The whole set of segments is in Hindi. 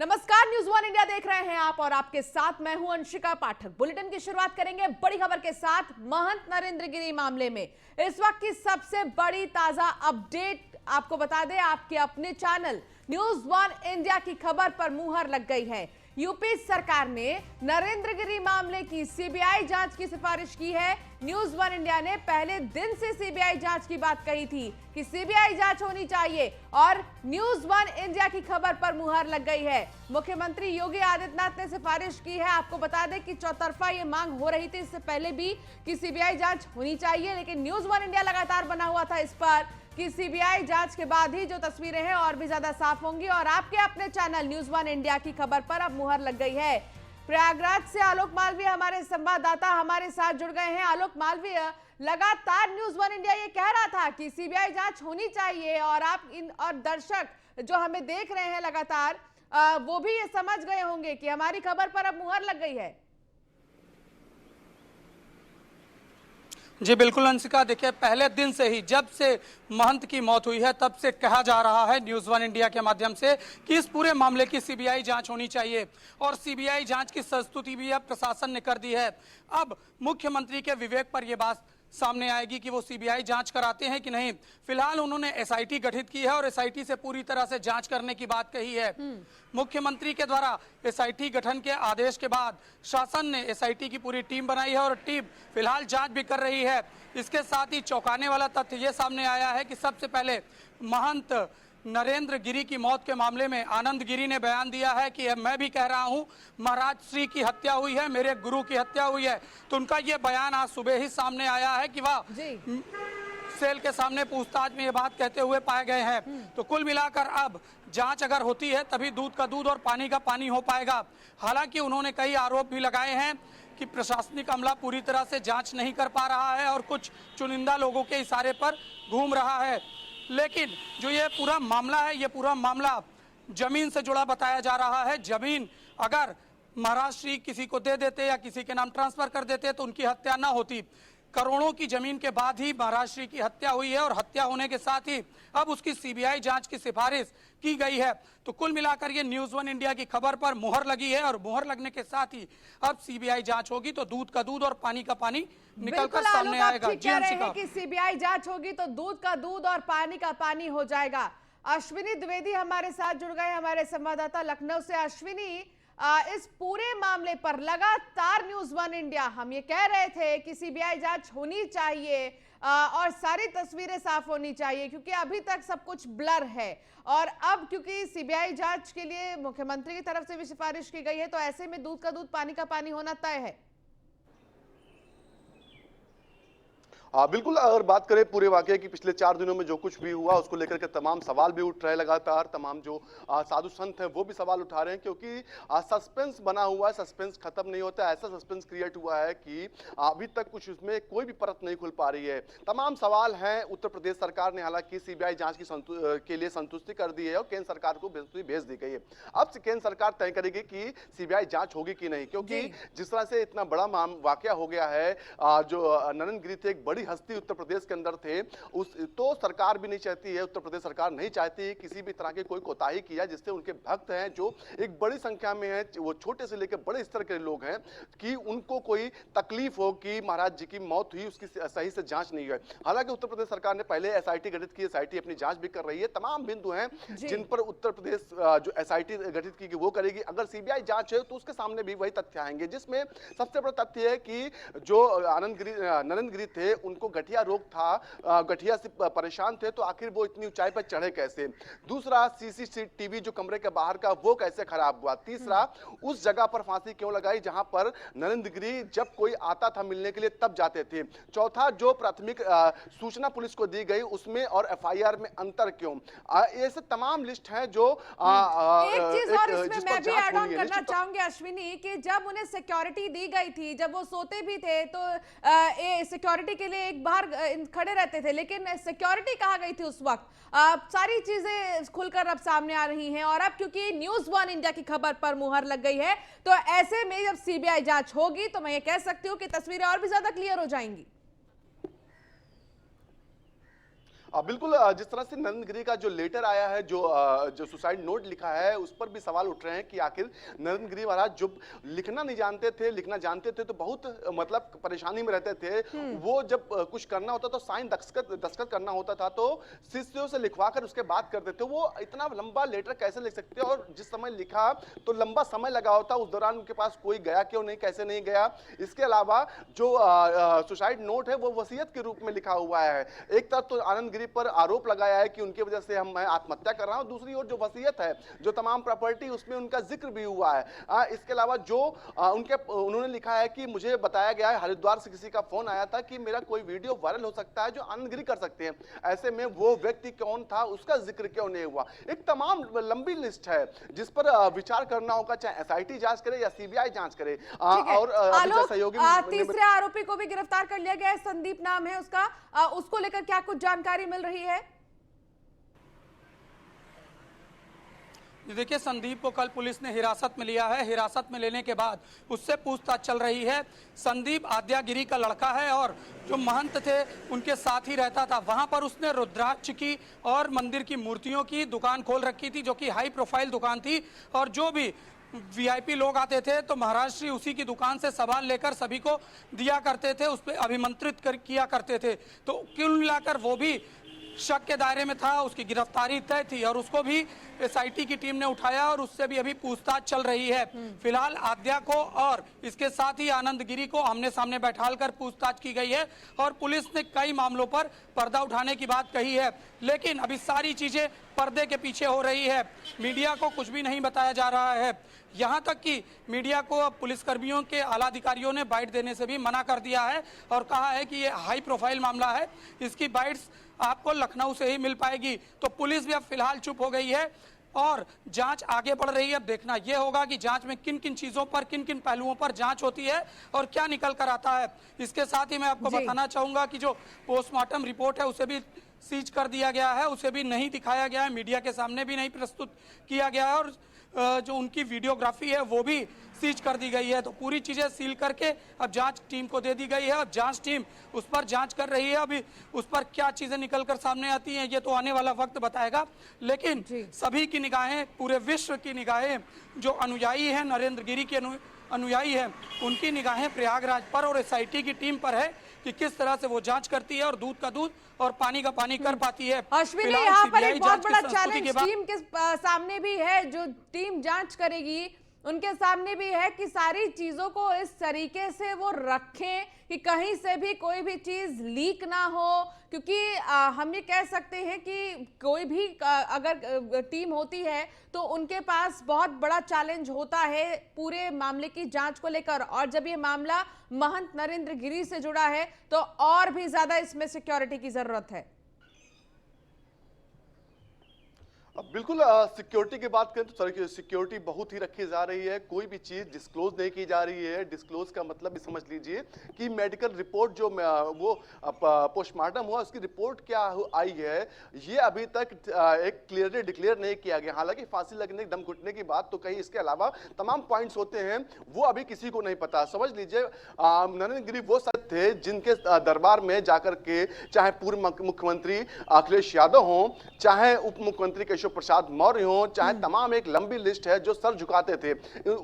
नमस्कार, न्यूज वन इंडिया देख रहे हैं आप और आपके साथ मैं हूं अंशिका पाठक। बुलेटिन की शुरुआत करेंगे बड़ी खबर के साथ। महंत नरेंद्र गिरी मामले में इस वक्त की सबसे बड़ी ताजा अपडेट आपको बता दें, आपके अपने चैनल न्यूज वन इंडिया की खबर पर मुहर लग गई है। यूपी सरकार ने नरेंद्र गिरी मामले की सीबीआई जांच की सिफारिश की है। न्यूज वन इंडिया ने पहले दिन से सीबीआई जांच की बात कही थी कि सीबीआई जांच होनी चाहिए और न्यूज वन इंडिया की खबर पर मुहर लग गई है। मुख्यमंत्री योगी आदित्यनाथ ने सिफारिश की है। आपको बता दें कि चौतरफा ये मांग हो रही थी इससे पहले भी कि सीबीआई जांच होनी चाहिए, लेकिन न्यूज वन इंडिया लगातार बना हुआ था इस पर कि सीबीआई जांच के बाद ही जो तस्वीरें हैं और भी ज्यादा साफ होंगी। और आपके अपने चैनल न्यूज वन इंडिया की खबर पर अब मुहर लग गई है। प्रयागराज से आलोक मालवीय हमारे संवाददाता हमारे साथ जुड़ गए हैं। आलोक मालवीय, लगातार न्यूज वन इंडिया ये कह रहा था कि सीबीआई जांच होनी चाहिए और आप इन और दर्शक जो हमें देख रहे हैं लगातार वो भी ये समझ गए होंगे कि हमारी खबर पर अब मुहर लग गई है। जी बिल्कुल अंशिका, देखिए पहले दिन से ही जब से महंत की मौत हुई है तब से कहा जा रहा है न्यूज वन इंडिया के माध्यम से कि इस पूरे मामले की सीबीआई जांच होनी चाहिए और सीबीआई जांच की संस्तुति भी अब प्रशासन ने कर दी है। अब मुख्यमंत्री के विवेक पर यह बात सामने आएगी कि वो सीबीआई जांच कराते हैं कि नहीं। फिलहाल उन्होंने एसआईटी गठित की है और एसआईटी से पूरी तरह से जांच करने की बात कही है। मुख्यमंत्री के द्वारा एसआईटी गठन के आदेश के बाद शासन ने एसआईटी की पूरी टीम बनाई है और टीम फिलहाल जांच भी कर रही है। इसके साथ ही चौंकाने वाला तथ्य ये सामने आया है कि सबसे पहले महंत नरेंद्र गिरी की मौत के मामले में आनंद गिरी ने बयान दिया है कि मैं भी कह रहा हूं महाराज श्री की हत्या हुई है, मेरे गुरु की हत्या हुई है। तो उनका ये बयान आज सुबह ही सामने आया है कि वह सेल के सामने पूछताछ में ये बात कहते हुए पाए गए हैं। तो कुल मिलाकर अब जांच अगर होती है तभी दूध का दूध और पानी का पानी हो पाएगा। हालांकि उन्होंने कई आरोप भी लगाए हैं कि प्रशासनिक अमला पूरी तरह से जांच नहीं कर पा रहा है और कुछ चुनिंदा लोगों के इशारे पर घूम रहा है। लेकिन जो ये पूरा मामला है, ये पूरा मामला जमीन से जुड़ा बताया जा रहा है। जमीन अगर महाराज श्री किसी को दे देते या किसी के नाम ट्रांसफर कर देते तो उनकी हत्या ना होती। करोड़ों की जमीन के बाद ही महाराज श्री की हत्या हुई है और हत्या होने के साथ ही अब उसकी सीबीआई जांच की सिफारिश की गई है। तो कुल मिलाकर ये न्यूज वन इंडिया की खबर पर मुहर लगी है और मुहर लगने के साथ ही अब सीबीआई जांच होगी तो दूध का दूध और पानी का पानी निकलकर सामने आएगा। जी अंशिका, कि सीबीआई जांच होगी तो दूध का दूध और पानी का पानी हो जाएगा। अश्विनी द्विवेदी हमारे साथ जुड़ गए, हमारे संवाददाता लखनऊ से। अश्विनी, इस पूरे मामले पर लगातार न्यूज वन इंडिया हम ये कह रहे थे कि सीबीआई जांच होनी चाहिए और सारी तस्वीरें साफ होनी चाहिए क्योंकि अभी तक सब कुछ ब्लर है। और अब क्योंकि सीबीआई जांच के लिए मुख्यमंत्री की तरफ से भी सिफारिश की गई है तो ऐसे में दूध का दूध पानी का पानी होना तय है। बिल्कुल, अगर बात करें पूरे वाकये की पिछले 4 दिनों में जो कुछ भी हुआ उसको लेकर के तमाम सवाल भी उठ रहे हैं। लगातार तमाम जो साधु संत हैं वो भी सवाल उठा रहे हैं क्योंकि सस्पेंस बना हुआ है, सस्पेंस खत्म नहीं होता। ऐसा सस्पेंस क्रिएट हुआ है कि अभी तक कुछ उसमें कोई भी परत नहीं खुल पा रही है। तमाम सवाल हैं। उत्तर प्रदेश सरकार ने हालांकि सीबीआई जांच के लिए संतुष्टि कर दी है और केंद्र सरकार को भेज दी गई है। अब केंद्र सरकार तय करेगी कि सीबीआई जांच होगी कि नहीं, क्योंकि जिस तरह से इतना बड़ा वाकया हो गया है, जो नरेंद्र गिरी थे एक बड़ी हस्ती उत्तर प्रदेश के अंदर थे, उस तो सरकार भी नहीं चाहती है, उत्तर प्रदेश सरकार नहीं चाहती किसी भी तरह की कोई कोताही किया जिससे उनके भक्त हैं जो एक बड़ी संख्या में है, वो छोटे से लेकर बड़े स्तर के लोग हैं, कि उनको कोई तकलीफ हो कि महाराज जी की मौत हुई उसकी सही से जांच नहीं हुई। हालांकि उत्तर प्रदेश सरकार ने पहले एसआईटी गठित की, एसआईटी अपनी जांच भी कर रही है। तमाम बिंदु हैं जिन पर उत्तर प्रदेश जो एसआईटी गठित की वो करेगी। अगर सीबीआई जांच है तो उसके सामने भी वही तथ्य आएंगे, जिसमें सबसे बड़ा तथ्य है कि जो नरेंद्र गिरी थे उनको गठिया रोग था, गठिया से परेशान थे, तो आखिर वो इतनी ऊंचाई पर चढ़े कैसे। दूसरा, सीसीटीवी जो कमरे के बाहर का वो कैसे खराब हुआ। तीसरा, उस जगह पर फांसी क्यों लगाई जहां पर नरेंद्र गिरी जब कोई आता था मिलने के लिए तब जाते थे। चौथा, जो प्राथमिक सूचना पुलिस को दी गई उसमें और एफआईआर में अंतर क्यों। ऐसे तमाम लिस्ट है जो एक चीज और इसमें मैं भी ऐड ऑन करना चाहूंगी अश्विनी, कि जब उन्हें सिक्योरिटी दी गई थी, जब वो सोते भी थे तो सिक्योरिटी के लिए एक बाहर खड़े रहते थे, लेकिन सिक्योरिटी कहाँ गई थी उस वक्त। सारी चीजें खुलकर अब सामने आ रही हैं और अब क्योंकि न्यूज वन इंडिया की खबर पर मुहर लग गई है तो ऐसे में जब सीबीआई जांच होगी तो मैं ये कह सकती हूँ कि तस्वीरें और भी ज्यादा क्लियर हो जाएंगी। बिल्कुल जिस तरह से नरेंद्र गिरी का जो लेटर आया है, जो सुसाइड नोट लिखा है, उस पर भी सवाल उठ रहे हैं कि आखिर नरेंद्र गिरी महाराज जो लिखना नहीं जानते थे, लिखना जानते थे तो बहुत मतलब परेशानी में रहते थे। वो जब कुछ करना होता तो साइन दस्तखत करना होता था तो शिष्यों से लिखवा कर उसके बाद करते थे। वो इतना लंबा लेटर कैसे लिख सकते, और जिस समय लिखा तो लंबा समय लगा होता, उस दौरान उनके पास कोई गया क्यों नहीं, कैसे नहीं गया। इसके अलावा जो सुसाइड नोट है वो वसीयत के रूप में लिखा हुआ है। एक तरफ तो आनंद गिरी पर आरोप लगाया है कि उनकी वजह से मैं आत्महत्या कर रहा हूं, दूसरी ओर जो वसीयत है, जो तमाम प्रॉपर्टी, उसमें उनका जिक्र भी हुआ है। इसके अलावा जो उन्होंने लिखा है कि मुझे बताया गया है, हरिद्वार से किसी का फोन आया था कि मेरा कोई वीडियो वायरल हो सकता है जो आनंद गिरी कर सकते हैं, ऐसे में वो व्यक्ति कौन था, उसका जिक्र क्यों नहीं हुआ। एक तमाम लंबी लिस्ट है जिस पर विचार करना होगा, चाहे एसआईटी जांच करे या सीबीआई जांच करे। और सहयोगी तीसरे आरोपी को भी गिरफ्तार कर लिया गया है, संदीप नाम है उसका, उसको लेकर क्या कुछ जानकारी मिल रही है? देखिए, संदीप को कल पुलिस ने हिरासत में लिया है। हिरासत में लेने के बाद उससे पूछताछ चल रही है। संदीप आद्यागिरी का लड़का है और जो महंत थे उनके साथ ही रहता था। वहां पर उसने रुद्राक्ष की और मंदिर की मूर्तियों की दुकान खोल रखी थी, जो कि हाई प्रोफाइल दुकान थी, और जो भी वीआईपी लोग आते थे तो महाराज श्री उसी की दुकान से सामान लेकर सभी को दिया करते थे, उस पर अभिमंत्रित किया करते थे। तो कुल मिलाकर वो भी शक के दायरे में था, उसकी गिरफ्तारी तय थी और उसको भी एसआईटी की टीम ने उठाया और उससे भी अभी पूछताछ चल रही है। फिलहाल आद्या को और इसके साथ ही आनंद गिरी को आमने सामने बैठालकर पूछताछ की गई है और पुलिस ने कई मामलों पर पर्दा उठाने की बात कही है, लेकिन अभी सारी चीजें पर्दे के पीछे हो रही है। मीडिया को कुछ भी नहीं बताया जा रहा है, यहाँ तक कि मीडिया को अब पुलिसकर्मियों के आला अधिकारियों ने बाइट देने से भी मना कर दिया है और कहा है कि ये हाई प्रोफाइल मामला है, इसकी बाइट्स आपको लखनऊ से ही मिल पाएगी। तो पुलिस भी अब फिलहाल चुप हो गई है और जांच आगे बढ़ रही है। अब देखना यह होगा कि जांच में किन किन चीजों पर, किन किन पहलुओं पर जांच होती है और क्या निकल कर आता है। इसके साथ ही मैं आपको बताना चाहूंगा कि जो पोस्टमार्टम रिपोर्ट है उसे भी सीज कर दिया गया है, उसे भी नहीं दिखाया गया है, मीडिया के सामने भी नहीं प्रस्तुत किया गया है और जो उनकी वीडियोग्राफी है वो भी सीज कर दी गई है। तो पूरी चीजें सील करके अब जांच टीम को दे दी गई है और जांच टीम उस पर जांच कर रही है। अभी उस पर क्या चीजें निकलकर सामने आती हैं ये तो आने वाला वक्त बताएगा, लेकिन सभी की निगाहें, पूरे विश्व की निगाहें, जो अनुयायी हैं नरेंद्र गिरी के अनुयायी हैं, उनकी निगाहें प्रयागराज पर और एसआईटी की टीम पर है कि किस तरह से वो जांच करती है और दूध का दूध और पानी का पानी कर पाती है। अश्विनी, यहाँ पर एक बहुत बड़ा चैलेंज टीम के सामने भी है, जो टीम जांच करेगी उनके सामने भी है कि सारी चीजों को इस तरीके से वो रखें कि कहीं से भी कोई भी चीज लीक ना हो, क्योंकि हम ये कह सकते हैं कि कोई भी अगर टीम होती है तो उनके पास बहुत बड़ा चैलेंज होता है पूरे मामले की जांच को लेकर, और जब ये मामला महंत नरेंद्र गिरी से जुड़ा है तो और भी ज्यादा इसमें सिक्योरिटी की जरूरत है। बिल्कुल सिक्योरिटी की बात करें तो सर सिक्योरिटी बहुत ही रखी जा रही है, कोई भी चीज डिस्क्लोज नहीं की जा रही है। डिस्क्लोज का मतलब भी समझ लीजिए कि मेडिकल रिपोर्ट जो वो पोस्टमार्टम हुआ उसकी रिपोर्ट क्या आई है ये अभी तक एक क्लियरली डिक्लेयर नहीं किया गया। हालांकि फांसी लगने दम घुटने की बात तो कही, इसके अलावा तमाम पॉइंट्स होते हैं वो अभी किसी को नहीं पता। समझ लीजिए नरेंद्र गिरी वो सत्य थे जिनके दरबार में जाकर के चाहे पूर्व मुख्यमंत्री अखिलेश यादव हों, चाहे उप मुख्यमंत्री केशव प्रसाद मौर्य हो, चाहे तमाम एक लंबी लिस्ट है जो सर झुकाते थे।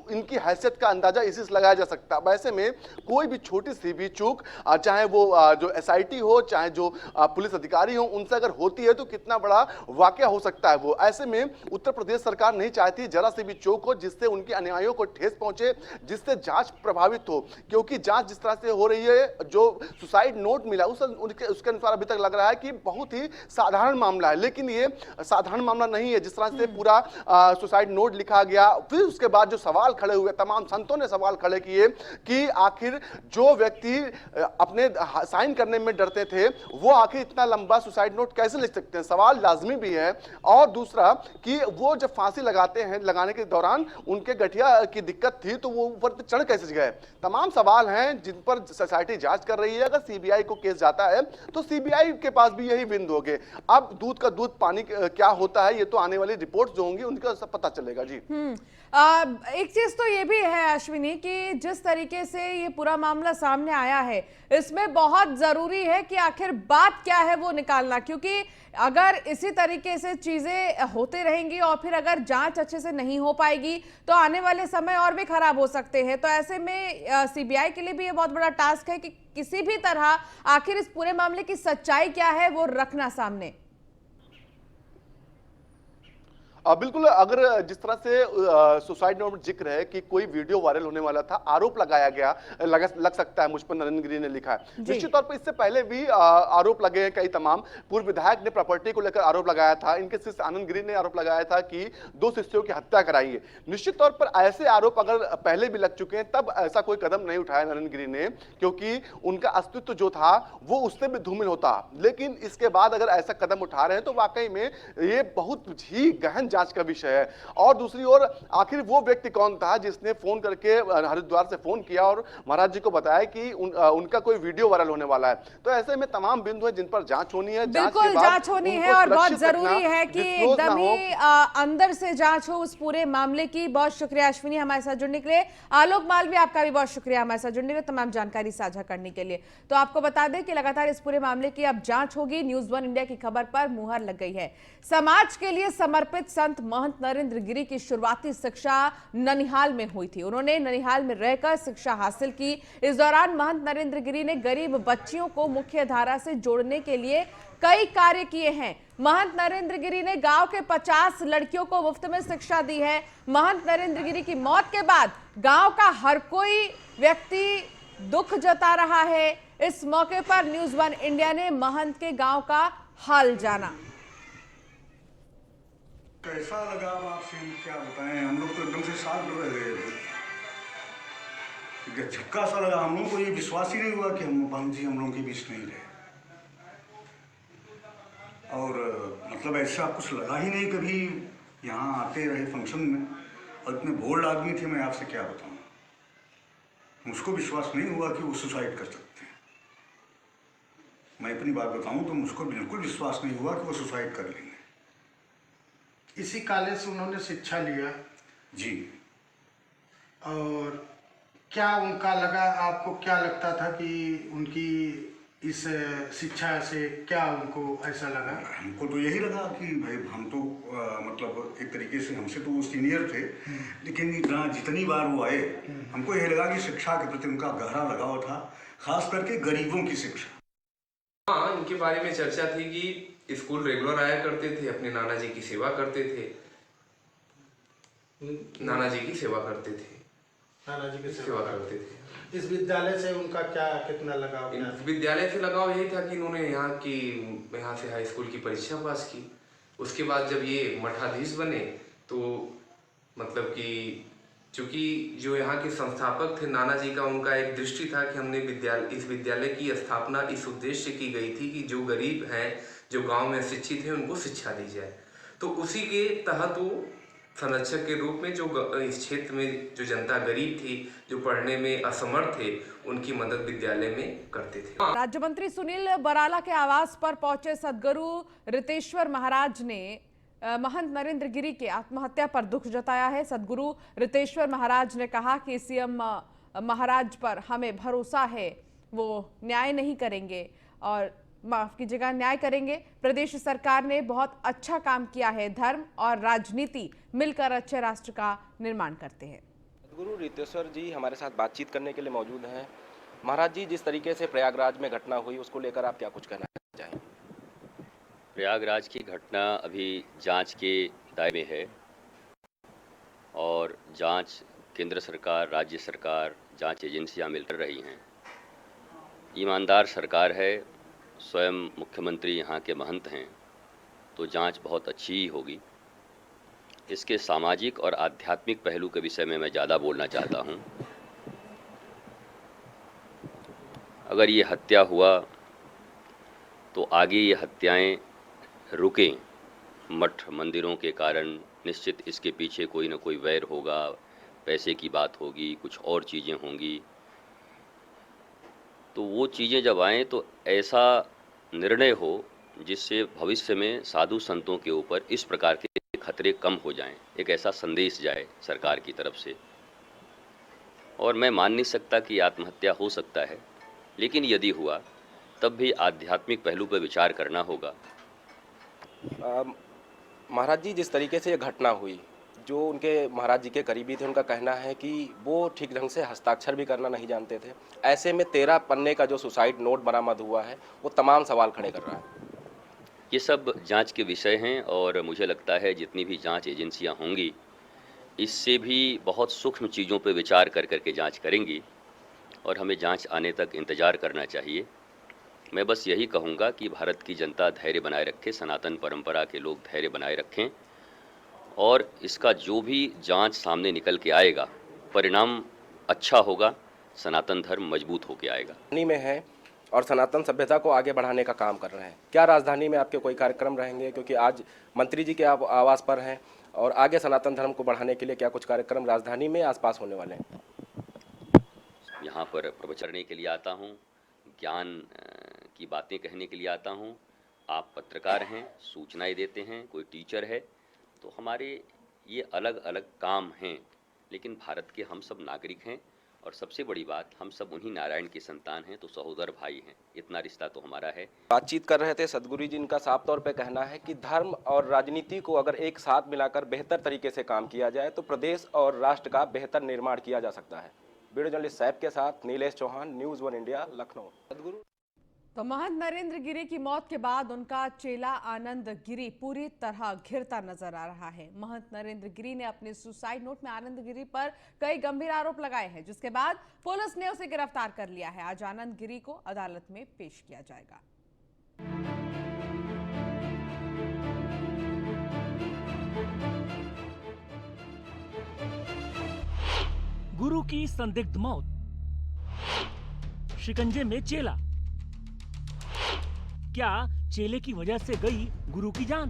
इनकी हैसियत का अंदाजा इसी से लगाया जा सकता है। वैसे में कोई भी छोटी सी भी चूक, चाहे वो जो एसआईटी हो, चाहे जो पुलिस अधिकारी हो, उनसे अगर होती है तो कितना बड़ा वाकया हो सकता है वो। ऐसे में उत्तर प्रदेश सरकार नहीं चाहती जरा से भी चूक हो जिससे उनके अनुयायियों को ठेस पहुंचे, जिससे जांच प्रभावित हो, क्योंकि जांच जिस तरह से हो रही है, जो सुसाइड नोट मिला उसके अनुसार अभी तक लग रहा है कि बहुत ही साधारण मामला है, लेकिन ये साधारण मामला नहीं है। जिस तरह से पूरा सुसाइड नोट लिखा गया, फिर उसके बाद जो सवाल खड़े हुए, तमाम संतों ने सवाल खड़े किए कि आखिर जो व्यक्ति अपने साइन करने में डरते थे वो आखिर इतना लंबा सुसाइड नोट कैसे लिख सकते हैं, सवाल लाजमी भी है। और दूसरा कि वो जब फांसी लगाते हैं, लगाने के दौरान उनके गठिया की दिक्कत थी तो वो ऊपर चढ़ कैसे गए, तमाम सवाल हैं जिन पर सोसाइटी जांच कर रही है। अगर सीबीआई को केस जाता है तो सीबीआई के पास भी यही बिंदु होंगे। अब दूध का दूध पानी क्या होता है ये तो आने वाली रिपोर्ट जो होंगी उनका सब पता चलेगा जी। एक चीज तो ये भी है अश्विनी कि जिस तरीके से ये पूरा मामला सामने आया है, इसमें बहुत जरूरी है कि आखिर बात क्या है वो निकालना, क्योंकि अगर इसी तरीके से चीजें होते रहेंगी और फिर अगर जांच अच्छे से नहीं हो पाएगी तो आने वाले समय और भी खराब हो सकते हैं। तो ऐसे में सीबीआई के लिए भी ये बहुत बड़ा टास्क है कि किसी भी तरह आखिर इस पूरे मामले की सच्चाई क्या है वो रखना सामने। बिल्कुल, अगर जिस तरह से सुसाइड नोट में जिक्र है कि कोई वीडियो वायरल होने वाला था, आरोप लगाया गया, लग सकता है मुझ पर, नरेंद्र गिरी ने लिखा है। निश्चित तौर पर इससे पहले भी आरोप लगे हैं कई तमाम। पूर्व विधायक ने प्रॉपर्टी को लेकर आरोप लगाया था, इनके शिष्य आनंद गिरी ने आरोप लगाया था कि 2 शिष्यों की हत्या कराई है। निश्चित तौर पर ऐसे आरोप अगर पहले भी लग चुके हैं तब ऐसा कोई कदम नहीं उठाया नरेंद्र गिरी ने, क्योंकि उनका अस्तित्व जो था वो उससे भी धूमिल होता। लेकिन इसके बाद अगर ऐसा कदम उठा रहे हैं तो वाकई में ये बहुत ही गहन जांच का विषय है। और दूसरी ओर आखिर वो व्यक्ति कौन था जिसने फोन करके हरिद्वार से फोन किया और महाराज जी को बताया कि उनका कोई वीडियो वायरल होने वाला है। तो ऐसे में तमाम बिंदु हैं जिन पर जांच होनी है। बिल्कुल जांच होनी है और बहुत जरूरी है कि एकदम ही अंदर से जांच हो उस पूरे मामले की। बहुत शुक्रिया अश्विनी हमारे साथ जुड़ने के लिए। आलोक मालवीय आपका भी बहुत शुक्रिया हमारे साथ जुड़ने के लिए, तमाम जानकारी साझा करने के लिए। तो आपको बता दें कि लगातार इस पूरे मामले की अब जांच होगी। न्यूज़ 1 इंडिया की खबर पर मुहर लग गई है। समाज के लिए समर्पित संत महंत नरेंद्र गिरी की शुरुआती शिक्षा ननिहाल में हुई थी। उन्होंने ननिहाल में रहकर शिक्षा हासिल की। इस दौरान महंत नरेंद्र गिरी ने गरीब बच्चियों को मुख्य धारा से जोड़ने के लिए कई कार्य किए हैं। महंत नरेंद्र गिरी ने गांव के 50 लड़कियों को मुफ्त में शिक्षा दी है। महंत नरेंद्र गिरी की मौत के बाद गांव का हर कोई व्यक्ति दुख जता रहा है। इस मौके पर न्यूज़ 1 इंडिया ने महंत के गांव का हाल जाना। कैसा लगा आपसे, हम क्या बताएं, हम लोग तो एकदम से शांत रह गए थे। झटका सा लगा, हम लोग को ये विश्वास ही नहीं हुआ कि महंत जी हम लोगों के बीच नहीं रहे। और मतलब ऐसा कुछ लगा ही नहीं कभी, यहाँ आते रहे फंक्शन में और इतने बोल्ड आदमी थे, मैं आपसे क्या बताऊं। मुझको विश्वास नहीं हुआ कि वो सुसाइड कर सकते हैं। मैं अपनी बात बताऊं तो मुझको बिल्कुल विश्वास नहीं हुआ कि वो सुसाइड कर लेंगे। इसी कॉलेज से उन्होंने शिक्षा लिया जी। और क्या उनका लगा, आपको क्या लगता था कि उनकी इस शिक्षा से क्या उनको ऐसा लगा? हमको तो यही लगा कि भाई हम तो मतलब एक तरीके से हमसे तो वो सीनियर थे, लेकिन इतना जितनी बार वो आए हमको यही लगा कि शिक्षा के प्रति उनका गहरा लगाव था, खास करके गरीबों की शिक्षा। हाँ, इनके बारे में चर्चा थी कि स्कूल रेगुलर आया करते थे, अपने नाना जी की सेवा करते थे, नाना जी की सेवा करते थे, नाना जी की सेवा करते थे। इस विद्यालय से उनका क्या कितना लगाव? विद्यालय से लगाव यही था कि इन्होंने यहाँ से हाई स्कूल की परीक्षा पास की। उसके बाद जब ये मठाधीश बने तो मतलब कि चूंकि जो यहाँ के संस्थापक थे नाना जी का, उनका एक दृष्टि था कि हमने इस विद्यालय की स्थापना इस उद्देश्य की गई थी कि जो गरीब हैं, जो गांव में शिक्षित हैं, उनको शिक्षा दी जाए। तो उसी के तहत वो संरक्षक के रूप में जो इस क्षेत्र में जो जनता गरीब थी, जो पढ़ने में असमर्थ थे, उनकी मदद विद्यालय में करते थे। राज्य मंत्री सुनील बराला के आवास पर पहुंचे सदगुरु रितेश्वर महाराज ने महंत नरेंद्र गिरी के आत्महत्या पर दुख जताया है। सदगुरु रितेश्वर महाराज ने कहा कि सीएम महाराज पर हमें भरोसा है, वो न्याय नहीं करेंगे और माफ कीजिएगा न्याय करेंगे। प्रदेश सरकार ने बहुत अच्छा काम किया है। धर्म और राजनीति मिलकर अच्छे राष्ट्र का निर्माण करते हैं। सदगुरु रितेश्वर जी हमारे साथ बातचीत करने के लिए मौजूद हैं। महाराज जी, जिस तरीके से प्रयागराज में घटना हुई उसको लेकर आप क्या कुछ कहना चाहें? प्रयागराज की घटना अभी जांच के दायरे में है और जांच केंद्र सरकार, राज्य सरकार, जांच एजेंसियां मिलकर रही हैं। ईमानदार सरकार है, स्वयं मुख्यमंत्री यहाँ के महंत हैं, तो जांच बहुत अच्छी ही होगी। इसके सामाजिक और आध्यात्मिक पहलू के विषय में मैं ज़्यादा बोलना चाहता हूँ। अगर ये हत्या हुआ तो आगे ये हत्याएं रुकें, मठ मंदिरों के कारण निश्चित इसके पीछे कोई ना कोई वैर होगा, पैसे की बात होगी, कुछ और चीज़ें होंगी। तो वो चीज़ें जब आएँ तो ऐसा निर्णय हो जिससे भविष्य में साधु संतों के ऊपर इस प्रकार के खतरे कम हो जाएं, एक ऐसा संदेश जाए सरकार की तरफ से। और मैं मान नहीं सकता कि आत्महत्या हो सकता है, लेकिन यदि हुआ तब भी आध्यात्मिक पहलू पर विचार करना होगा। महाराज जी, जिस तरीके से ये घटना हुई, जो उनके महाराज जी के करीबी थे, उनका कहना है कि वो ठीक ढंग से हस्ताक्षर भी करना नहीं जानते थे। ऐसे में 13 पन्ने का जो सुसाइड नोट बरामद हुआ है वो तमाम सवाल खड़े कर रहा है। ये सब जांच के विषय हैं और मुझे लगता है जितनी भी जांच एजेंसियां होंगी इससे भी बहुत सूक्ष्म चीज़ों पर विचार कर करके जांच करेंगी और हमें जांच आने तक इंतज़ार करना चाहिए। मैं बस यही कहूँगा कि भारत की जनता धैर्य बनाए रखे, सनातन परंपरा के लोग धैर्य बनाए रखें और इसका जो भी जांच सामने निकल के आएगा परिणाम अच्छा होगा, सनातन धर्म मजबूत होके आएगा। राजधानी में है और सनातन सभ्यता को आगे बढ़ाने का काम कर रहे हैं। क्या राजधानी में आपके कोई कार्यक्रम रहेंगे, क्योंकि आज मंत्री जी के आप आवास पर हैं, और आगे सनातन धर्म को बढ़ाने के लिए क्या कुछ कार्यक्रम राजधानी में आसपास होने वाले हैं? यहाँ पर प्रवचन करने के लिए आता हूँ, ज्ञान की बातें कहने के लिए आता हूँ। आप पत्रकार हैं, सूचनाएं देते हैं, कोई टीचर है, तो हमारे ये अलग अलग काम हैं, लेकिन भारत के हम सब नागरिक हैं और सबसे बड़ी बात, हम सब उन्हीं नारायण के संतान हैं, तो सहोदर भाई हैं, इतना रिश्ता तो हमारा है। बातचीत कर रहे थे सदगुरु जी, इनका साफ तौर पे कहना है कि धर्म और राजनीति को अगर एक साथ मिलाकर बेहतर तरीके से काम किया जाए तो प्रदेश और राष्ट्र का बेहतर निर्माण किया जा सकता है। वीडियो जर्नलिस्ट सैफ के साथ नीलेश चौहान, न्यूज़ 1 इंडिया, लखनऊ। सदगुरु तो महंत नरेंद्र गिरी की मौत के बाद उनका चेला आनंद गिरी पूरी तरह घिरता नजर आ रहा है। महंत नरेंद्र गिरी ने अपने सुसाइड नोट में आनंद गिरी पर कई गंभीर आरोप लगाए हैं, जिसके बाद पुलिस ने उसे गिरफ्तार कर लिया है। आज आनंद गिरी को अदालत में पेश किया जाएगा। गुरु की संदिग्ध मौत, शिकंजे में चेला, क्या चेले की वजह से गई गुरु की जान?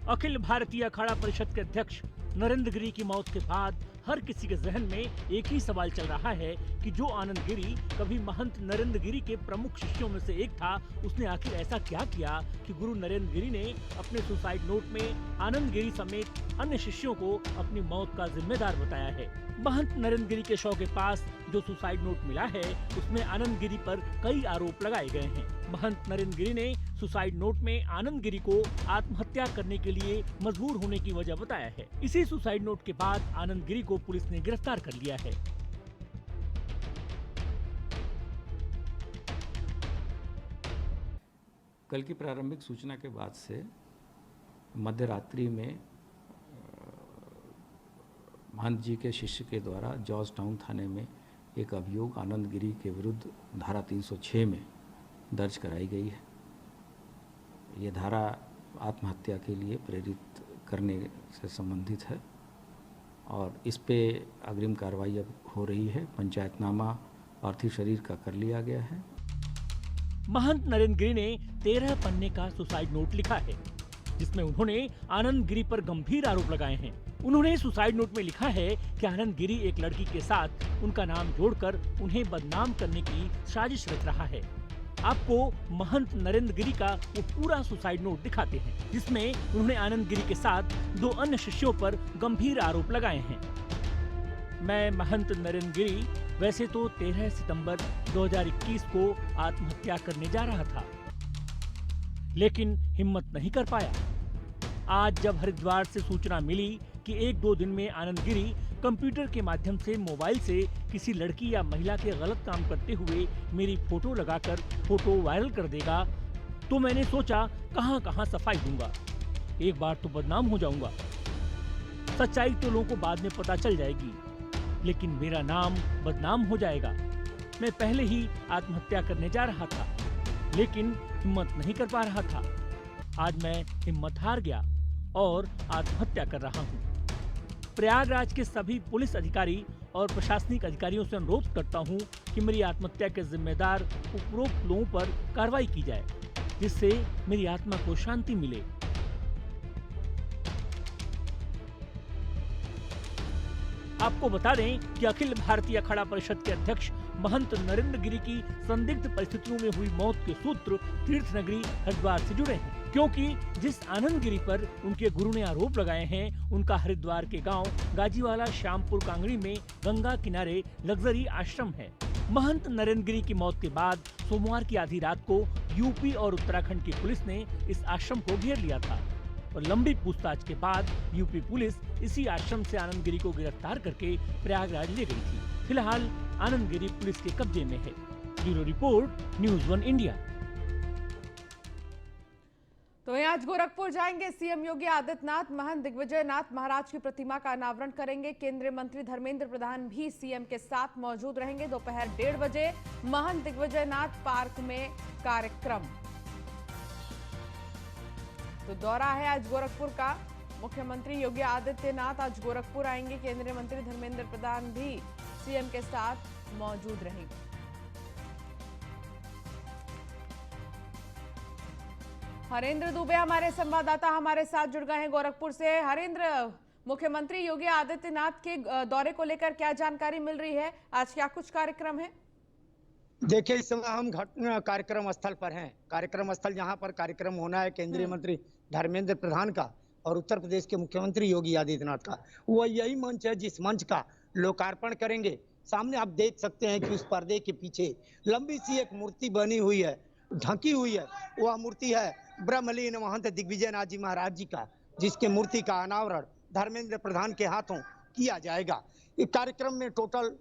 अखिल भारतीय अखाड़ा परिषद के अध्यक्ष नरेंद्र गिरी की मौत के बाद हर किसी के जहन में एक ही सवाल चल रहा है कि जो आनंद गिरी कभी महंत नरेंद्र गिरी के प्रमुख शिष्यों में से एक था, उसने आखिर ऐसा क्या किया कि गुरु नरेंद्र गिरी ने अपने सुसाइड नोट में आनंद गिरी समेत अन्य शिष्यों को अपनी मौत का जिम्मेदार बताया है। महंत नरेंद्र गिरी के शव के पास जो सुसाइड नोट मिला है उसमें आनंद गिरी पर कई आरोप लगाए गए हैं। महंत नरेंद्र गिरी ने सुसाइड नोट में आनंद गिरी को आत्महत्या करने के लिए मजबूर होने की वजह बताया है। इसी सुसाइड नोट के बाद आनंद गिरी को पुलिस ने गिरफ्तार कर लिया है। कल की प्रारंभिक सूचना के बाद से मध्य रात्रि में महंत जी के शिष्य के द्वारा जॉर्ज टाउन थाने में एक अभियोग आनंद गिरी के विरुद्ध धारा 306 में दर्ज कराई गई है। ये धारा आत्महत्या के लिए प्रेरित करने से संबंधित है और इस पे अग्रिम कार्रवाई अब हो रही है। पंचायतनामा पार्थिव शरीर का कर लिया गया है। महंत नरेंद्र गिरी ने 13 पन्ने का सुसाइड नोट लिखा है, जिसमें उन्होंने आनंद गिरी पर गंभीर आरोप लगाए हैं। उन्होंने सुसाइड नोट में लिखा है कि आनंद गिरी एक लड़की के साथ उनका नाम जोड़कर उन्हें बदनाम करने की साजिश रच रहा है। आपको महंत नरेंद्र गिरी का वो पूरा सुसाइड नोट दिखाते हैं, जिसमें उन्होंने आनंद गिरी के साथ 2 अन्य शिष्यों पर गंभीर आरोप लगाए हैं। मैं महंत नरेंद्र गिरी वैसे तो 13 सितंबर 2021 को आत्महत्या करने जा रहा था, लेकिन हिम्मत नहीं कर पाया। आज जब हरिद्वार से सूचना मिली कि 1-2 दिन में आनंद गिरी कंप्यूटर के माध्यम से मोबाइल से किसी लड़की या महिला के गलत काम करते हुए मेरी फोटो लगाकर फोटो वायरल कर देगा, तो मैंने सोचा कहां कहां सफाई दूंगा, एक बार तो बदनाम हो जाऊंगा। सच्चाई तो लोगों को बाद में पता चल जाएगी, लेकिन मेरा नाम बदनाम हो जाएगा। मैं पहले ही आत्महत्या करने जा रहा था, लेकिन हिम्मत नहीं कर पा रहा था। आज मैं हिम्मत हार गया और आत्महत्या कर रहा हूँ। प्रयागराज के सभी पुलिस अधिकारी और प्रशासनिक अधिकारियों से अनुरोध करता हूँ कि मेरी आत्महत्या के जिम्मेदार उपरोक्त लोगों पर कार्रवाई की जाए, जिससे मेरी आत्मा को शांति मिले। आपको बता दें कि अखिल भारतीय अखाड़ा परिषद के अध्यक्ष महंत नरेंद्र गिरी की संदिग्ध परिस्थितियों में हुई मौत के सूत्र तीर्थ नगरी हरिद्वार से जुड़े हैं, क्योंकि जिस आनंद गिरी पर उनके गुरु ने आरोप लगाए हैं, उनका हरिद्वार के गांव गाजीवाला श्यामपुर कांगड़ी में गंगा किनारे लग्जरी आश्रम है। महंत नरेंद्र गिरी की मौत के बाद सोमवार की आधी रात को यूपी और उत्तराखंड की पुलिस ने इस आश्रम को घेर लिया था और लंबी पूछताछ के बाद यूपी पुलिस इसी आश्रम से आनंद गिरी को गिरफ्तार करके प्रयागराज ले गई थी। फिलहाल आनंद गिरी पुलिस के कब्जे में है। Bureau report, news 1 India. तो वहीं आज गोरखपुर जाएंगे सीएम योगी आदित्यनाथ। महंत दिग्विजय नाथ महाराज की प्रतिमा का अनावरण करेंगे। केंद्रीय मंत्री धर्मेंद्र प्रधान भी सीएम के साथ मौजूद रहेंगे। दोपहर 1:30 बजे महंत दिग्विजय नाथ पार्क में कार्यक्रम। तो दौरा है आज गोरखपुर का। मुख्यमंत्री योगी आदित्यनाथ आज गोरखपुर आएंगे। केंद्रीय मंत्री धर्मेंद्र प्रधान भी सीएम के साथ मौजूद रहेंगे। हरेंद्र दुबे हमारे संवाददाता हमारे साथ जुड़ गए हैं गोरखपुर से। हरेंद्र, मुख्यमंत्री योगी आदित्यनाथ के दौरे को लेकर क्या जानकारी मिल रही है? आज क्या कुछ कार्यक्रम है? देखिए, इस समय हम कार्यक्रम स्थल पर हैं। कार्यक्रम स्थल जहां पर कार्यक्रम होना है केंद्रीय मंत्री धर्मेंद्र प्रधान का और उत्तर प्रदेश के मुख्यमंत्री योगी आदित्यनाथ का, वो यही मंच है जिस मंच का लोकार्पण करेंगे। सामने आप देख सकते हैं कि उस पर्दे के पीछे लंबी सी एक मूर्ति बनी हुई है, ढकी हुई है। वह मूर्ति है ब्रह्मलीन महंत दिग्विजय नाथ जी महाराज जी का, जिसके मूर्ति का अनावरण धर्मेंद्र प्रधान के हाथों किया जाएगा। इस कार्यक्रम में टोटल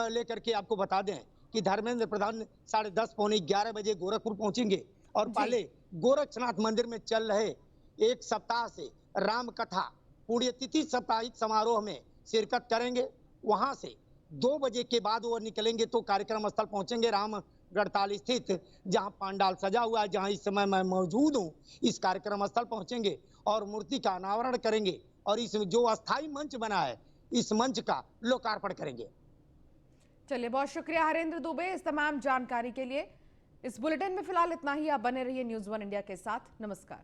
लेकर के आपको बता दें कि धर्मेंद्र प्रधान 10:30 पौने 11 बजे गोरखपुर पहुंचेंगे और पहले गोरक्षनाथ मंदिर में चल रहे एक सप्ताह से राम कथा पुण्यतिथि साप्ताहिक समारोह में शिरकत करेंगे। वहां से 2 बजे के बाद वो निकलेंगे तो कार्यक्रम स्थल पहुंचेंगे रामगढ़ताल स्थित, जहां पंडाल सजा हुआ है, जहां इस समय मैं मौजूद हूं। इस कार्यक्रम स्थल पहुंचेंगे और मूर्ति का अनावरण करेंगे और इस जो अस्थायी मंच बना है इस मंच का लोकार्पण करेंगे। चलिए, बहुत शुक्रिया हरेंद्र दुबे इस तमाम जानकारी के लिए। इस बुलेटिन में फिलहाल इतना ही। आप बने रहिए न्यूज़ 1 इंडिया के साथ। नमस्कार।